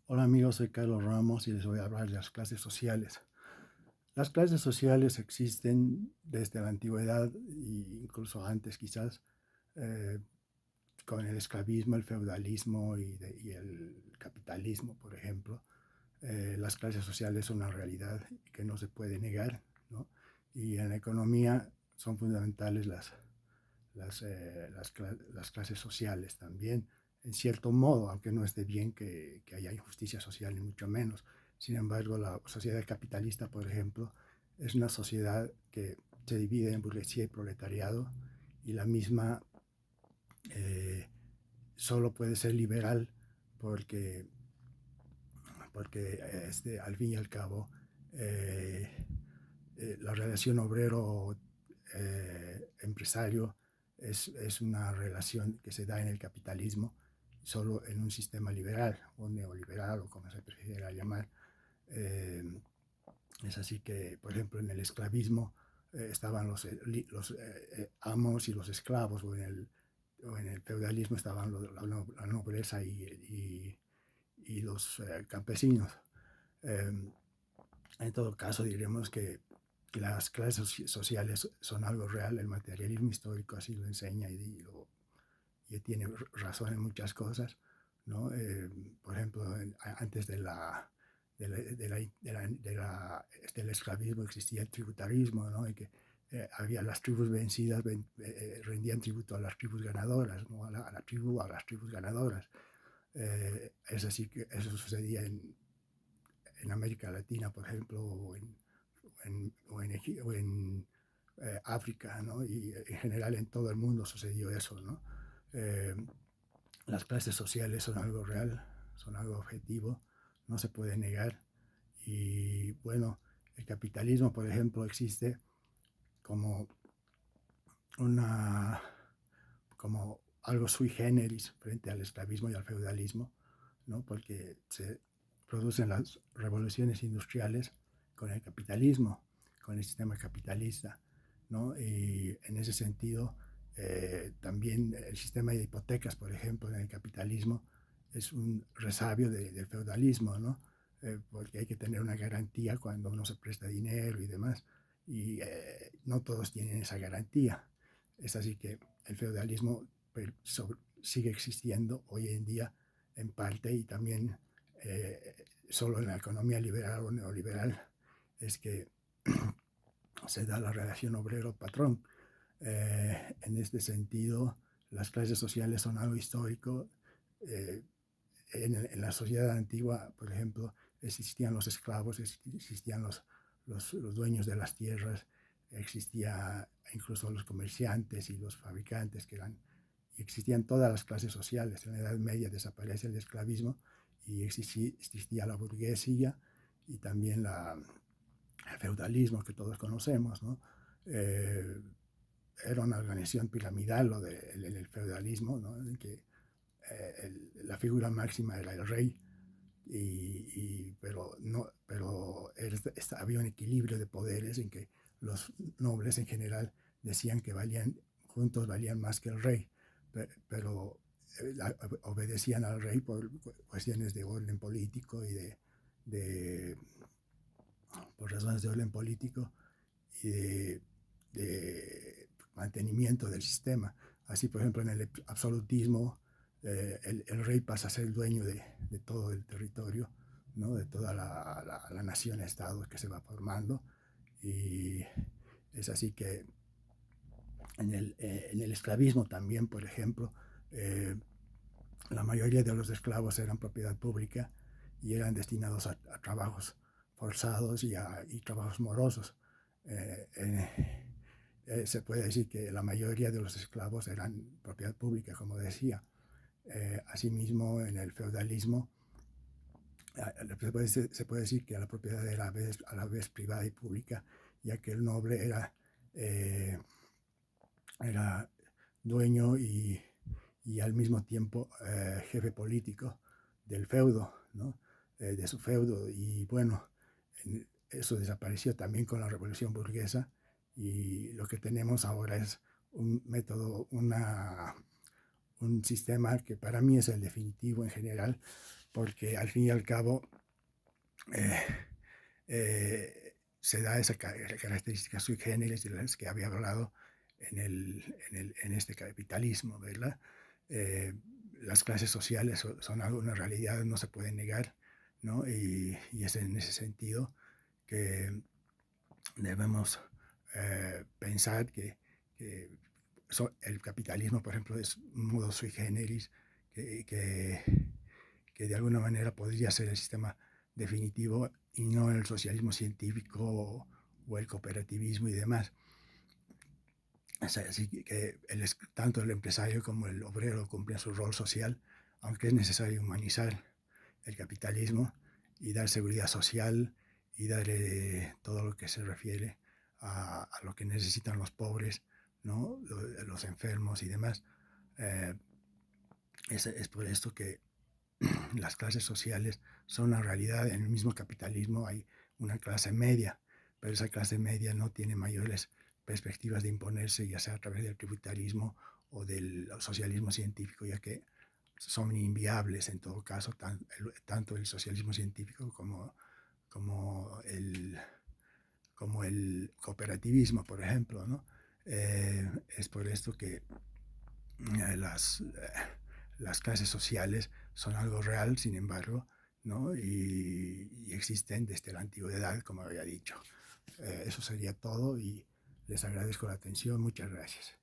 Hola amigos, soy Carlos Ramos y les voy a hablar de las clases sociales. Las clases sociales existen desde la antigüedad e incluso antes quizás, eh, con el esclavismo, el feudalismo y el capitalismo, por ejemplo. Las clases sociales son una realidad que no se puede negar, ¿no? Y en la economía son fundamentales las clases sociales también, en cierto modo, aunque no esté bien que haya injusticia social, ni mucho menos. Sin embargo, la sociedad capitalista, por ejemplo, es una sociedad que se divide en burguesía y proletariado, y la misma eh, solo puede ser liberal porque, porque al fin y al cabo, eh, la relación obrero-empresario es una relación que se da en el capitalismo solo en un sistema liberal o neoliberal o como se prefiera llamar. Eh, es así que, por ejemplo, en el esclavismo estaban los amos y los esclavos, o en el feudalismo estaban la nobleza y los campesinos. Eh, en todo caso, diremos que las clases sociales son algo real, el materialismo histórico así lo enseña y tiene razón en muchas cosas, ¿no? Por ejemplo, antes del esclavismo existía el tributarismo, ¿no? Y que había las tribus vencidas rendían tributo a las tribus ganadoras, ¿no? A las tribus ganadoras. Es así que eso sucedía en América Latina, por ejemplo, o en África, ¿no? Y en general en todo el mundo sucedió eso, ¿no? Eh, las clases sociales son algo real, son algo objetivo, no se puede negar. Y bueno, el capitalismo, por ejemplo, existe como una como algo sui generis frente al esclavismo y al feudalismo, ¿no? Porque se producen las revoluciones industriales con el capitalismo, con el sistema capitalista, ¿no? Y en ese sentido, también el sistema de hipotecas, por ejemplo, en el capitalismo es un resabio del feudalismo, ¿no? Porque hay que tener una garantía cuando uno se presta dinero y demás, y no todos tienen esa garantía. Es así que el feudalismo sigue existiendo hoy en día en parte, y también solo en la economía liberal o neoliberal es que se da la relación obrero-patrón. En este sentido, las clases sociales son algo histórico. Eh, en la sociedad antigua, por ejemplo, existían los esclavos, existían los dueños de las tierras, existía incluso los comerciantes y los fabricantes y existían todas las clases sociales. En la Edad Media desaparece el esclavismo y existía la burguesía y también el feudalismo que todos conocemos, ¿no? Eh, Era una organización piramidal el feudalismo, ¿no? En que la figura máxima era el rey, pero había un equilibrio de poderes en que los nobles en general decían que juntos valían más que el rey, pero obedecían al rey por cuestiones de orden político de por razones de orden político y de mantenimiento del sistema. Así, por ejemplo, en el absolutismo, el rey pasa a ser el dueño de todo el territorio, ¿no? De toda la nación-estado que se va formando. Y es así que en el esclavismo también, por ejemplo, eh, la mayoría de los esclavos eran propiedad pública y eran destinados a trabajos forzados y trabajos morosos. Eh, eh, Se puede decir que la mayoría de los esclavos eran propiedad pública, como decía. Asimismo, en el feudalismo, se puede decir que la propiedad era a la vez privada y pública, ya que el noble eh, era dueño y al mismo tiempo jefe político del feudo, ¿no? De su feudo. Y bueno, eso desapareció también con la revolución burguesa, y lo que tenemos ahora es un método, un sistema que para mí es el definitivo en general, porque al fin y al cabo eh, se da esa característica sui generis de las que había hablado en este capitalismo, ¿verdad? Eh, las clases sociales son una realidad, no se puede negar, ¿no? Y es en ese sentido que debemos pensar que el capitalismo, por ejemplo, es un modo sui generis que, que, que de alguna manera podría ser el sistema definitivo y no el socialismo científico o el cooperativismo y demás. Así que tanto el empresario como el obrero cumplen su rol social, aunque es necesario humanizar el capitalismo y dar seguridad social y dar todo lo que se refiere a lo que necesitan los pobres, ¿no? Los enfermos y demás. Eh, es por esto que las clases sociales son una realidad. En el mismo capitalismo hay una clase media, pero esa clase media no tiene mayores perspectivas de imponerse, ya sea a través del tributarismo o del socialismo científico, ya que son inviables en todo caso, tanto el socialismo científico como el cooperativismo, por ejemplo, ¿no? Es por esto que las clases sociales son algo real, sin embargo, ¿no? Y existen desde la antigüedad, como había dicho. Eso sería todo y les agradezco la atención. Muchas gracias.